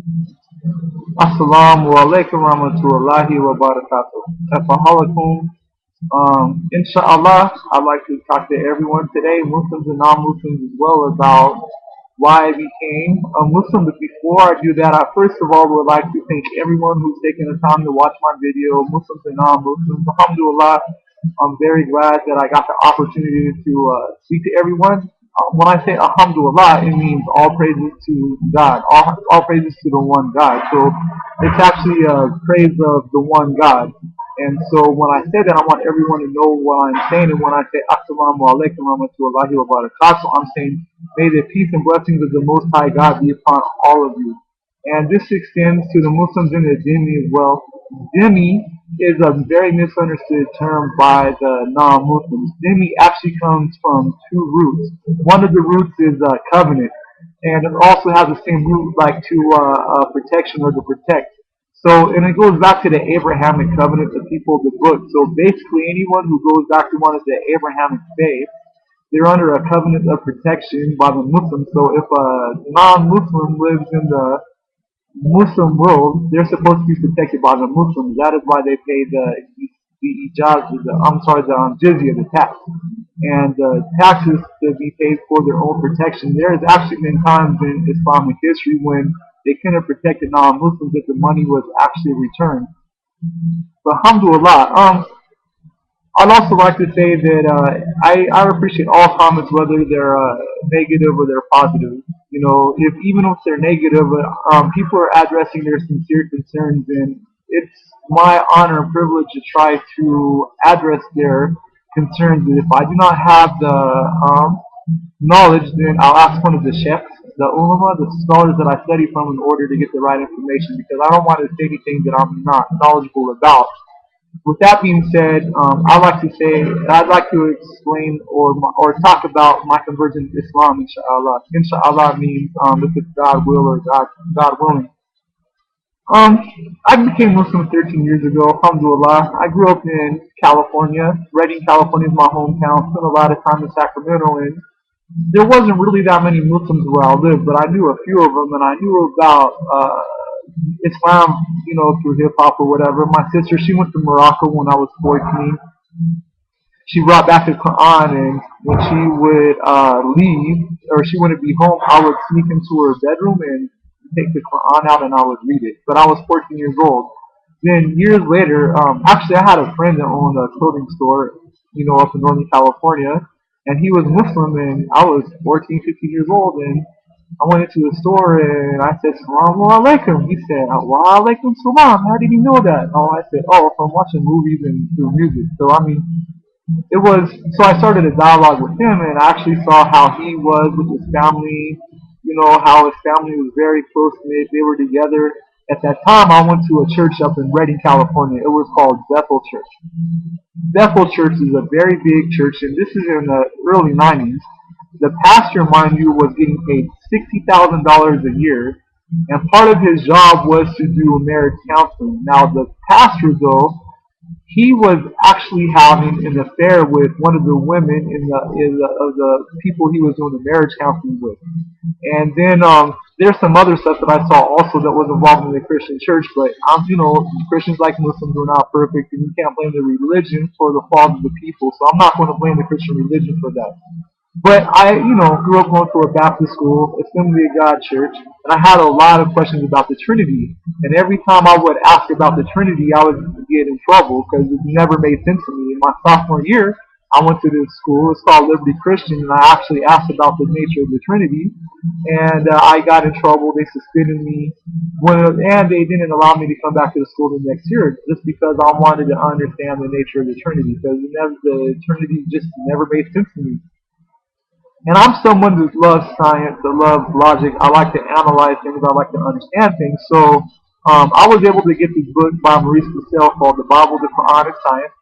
Assalamu alaikum warahmatullahi wabarakatuh. Assalamualaikum. Inshallah, I'd like to talk to everyone today, Muslims and non-Muslims as well, about why I became a Muslim. But before I do that, I first of all would like to thank everyone who's taken the time to watch my video, Muslims and non-Muslims. Alhamdulillah, I'm very glad that I got the opportunity to speak to everyone. When I say Alhamdulillah, it means all praises to God, all praises to the one God. So it's actually a praise of the one God. And so when I say that, I want everyone to know what I'm saying. And when I say Assalamu alaikum warahmatullahi wabarakatuh, I'm saying, may the peace and blessings of the Most High God be upon all of you. And this extends to the Muslims and the Dhimmi as well. Dhimmi is a very misunderstood term by the non-Muslims. Dhimmi actually comes from two roots. One of the roots is covenant, and it also has the same root like to protection or to protect. So, and it goes back to the Abrahamic covenant, the people of the book. So basically anyone who goes back to one of the Abrahamic faiths, they're under a covenant of protection by the Muslims. So if a non-Muslim lives in the Muslim world, they're supposed to be protected by the Muslims. That is why they pay the ijaz, jizya, the tax. And taxes to be paid for their own protection. There has actually been times in Islamic history when they couldn't protect the non-Muslims if the money was actually returned. But alhamdulillah, I'd also like to say that I appreciate all comments, whether they're negative or they're positive. You know, if even if they're negative, people are addressing their sincere concerns, and it's my honor and privilege to try to address their concerns. And if I do not have the knowledge, then I'll ask one of the sheikhs, the ulama, the scholars that I study from, in order to get the right information, because I don't want to say anything that I'm not knowledgeable about. With that being said, I'd like to explain or talk about my conversion to Islam, inshallah. Inshallah means if it's God will or God willing. Um, I became Muslim 13 years ago, alhamdulillah. I grew up in California. Redding, California is my hometown. Spent a lot of time in Sacramento, and there wasn't really that many Muslims where I lived, but I knew a few of them, and I knew about Islam, you know, through hip hop or whatever. My sister, she went to Morocco when I was 14. She brought back the Qur'an, and when she would leave, or she wouldn't be home, I would sneak into her bedroom and take the Quran out and I would read it. But I was 14 years old. Then years later, actually I had a friend that owned a clothing store, you know, up in Northern California, and he was Muslim, and I was 14, 15 years old, and I went into the store and I said, Salaam alaikum. He said, Wa alaikum salam. How did you know that? Oh, I said, oh, from watching movies and through music. So, I mean, it was, so I started a dialogue with him, and I actually saw how he was with his family, you know, how his family was very close knit. They were together. At that time, I went to a church up in Redding, California. It was called Bethel Church. Bethel Church is a very big church, and this is in the early 90s. The pastor, mind you, was getting paid $60,000 a year, and part of his job was to do marriage counseling. Now, the pastor, though, he was actually having an affair with one of the women of the people he was doing the marriage counseling with. And then there's some other stuff that I saw also that was involved in the Christian church. But you know, Christians like Muslims are not perfect, and you can't blame the religion for the flaws of the people. So I'm not going to blame the Christian religion for that. But I, you know, grew up going to a Baptist school, Assembly of God church, and I had a lot of questions about the Trinity. And every time I would ask about the Trinity, I would get in trouble because it never made sense to me. In my sophomore year, I went to this school. It's called Liberty Christian, and I actually asked about the nature of the Trinity, and I got in trouble. They suspended me, and they didn't allow me to come back to the school the next year just because I wanted to understand the nature of the Trinity, because the Trinity just never made sense to me. And I'm someone who loves science, that loves logic. I like to analyze things. I like to understand things. So I was able to get this book by Maurice Bussell called The Bible, the Quran, and Science.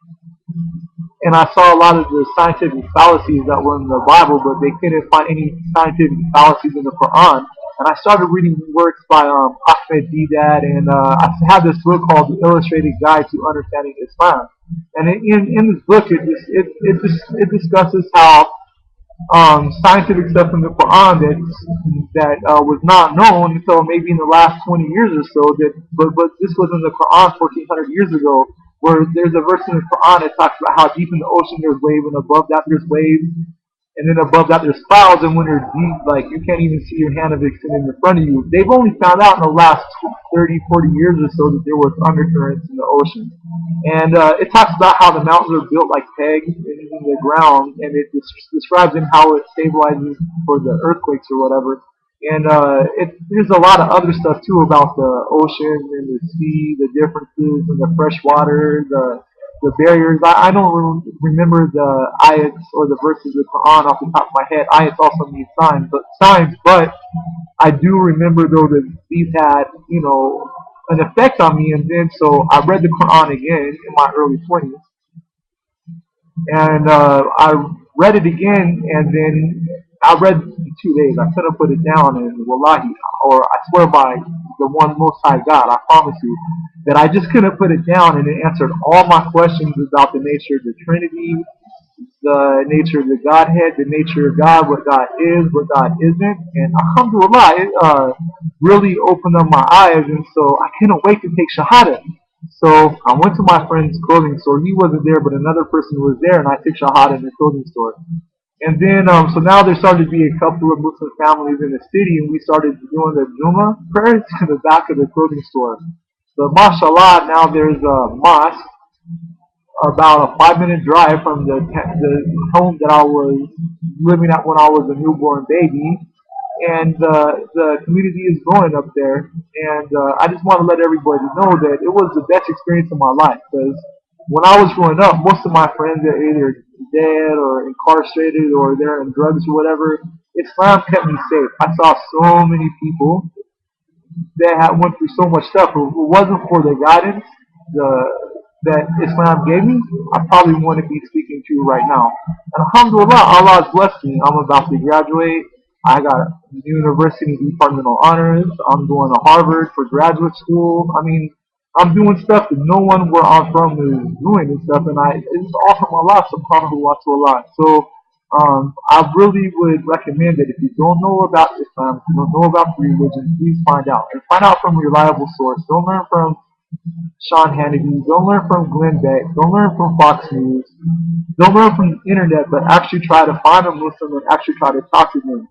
And I saw a lot of the scientific fallacies that were in the Bible, but they couldn't find any scientific fallacies in the Quran. And I started reading works by Ahmed Deedat, and I had this book called The Illustrated Guide to Understanding Islam. And in this book, it discusses how scientific stuff in the Quran that was not known until maybe in the last 20 years or so. But this was in the Quran 1400 years ago, where there's a verse in the Quran that talks about how deep in the ocean there's waves, and above that there's waves, and then above that there's clouds, and when they're deep, like you can't even see your hand of extended in front of you. They've only found out in the last 30, 40 years or so that there was undercurrents in the ocean. And it talks about how the mountains are built like pegs in the ground, and it describes in how it stabilizes for the earthquakes or whatever. And there's a lot of other stuff too about the ocean and the sea, the differences and the fresh water, the barriers. I don't remember the ayats or the verses of the Quran off the top of my head. Ayats also mean signs, but I do remember though that these had, an effect on me. And then so I read the Quran again in my early 20s, and I read it again, and then I read it in 2 days. I couldn't put it down, and wallahi, or I swear by the one Most High God, I promise you, that I just couldn't put it down, and it answered all my questions about the nature of the Trinity, the nature of the Godhead, the nature of God, what God is, what God isn't, and alhamdulillah, it really opened up my eyes, and so I couldn't wait to take Shahada. So I went to my friend's clothing store. He wasn't there, but another person was there, and I took Shahada in the clothing store. And then, so now there started to be a couple of Muslim families in the city, and we started doing the Juma prayers in the back of the clothing store. So, mashallah, now there's a mosque about a 5-minute drive from the home that I was living at when I was a newborn baby, and the community is growing up there. And I just want to let everybody know that it was the best experience of my life, because when I was growing up, most of my friends are either dead or incarcerated or they're in drugs or whatever. Islam kept me safe. I saw so many people that had went through so much stuff. If it wasn't for the guidance that Islam gave me, I probably wouldn't be speaking to you right now. And alhamdulillah, Allah has blessed me. I'm about to graduate. I got a university departmental honors. I'm going to Harvard for graduate school. I mean, I'm doing stuff that no one where I'm from is doing and stuff, and it's all from Allah subhanahu wa ta'ala. So I really would recommend that if you don't know about Islam, if you don't know about the religion, please find out. And find out from a reliable source. Don't learn from Sean Hannity. Don't learn from Glenn Beck. Don't learn from Fox News. Don't learn from the internet, but actually try to find a Muslim and actually try to talk to them.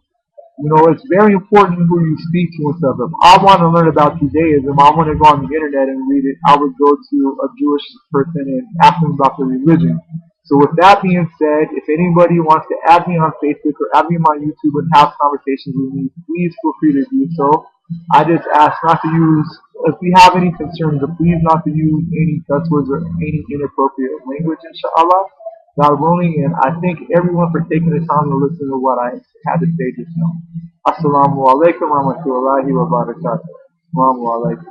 It's very important who you speak to and stuff. If I want to learn about Judaism, I want to go on the internet and read it. I would go to a Jewish person and ask them about the religion. So with that being said, if anybody wants to add me on Facebook or add me on my YouTube and have conversations with me, please feel free to do so. I just ask not to use, if you have any concerns, please not to use any cuss words or any inappropriate language, inshallah. God willing, and I thank everyone for taking the time to listen to what I had to say just now. Assalamu alaikum wa rahmatullahi wa barakatuh. Assalamu alaikum.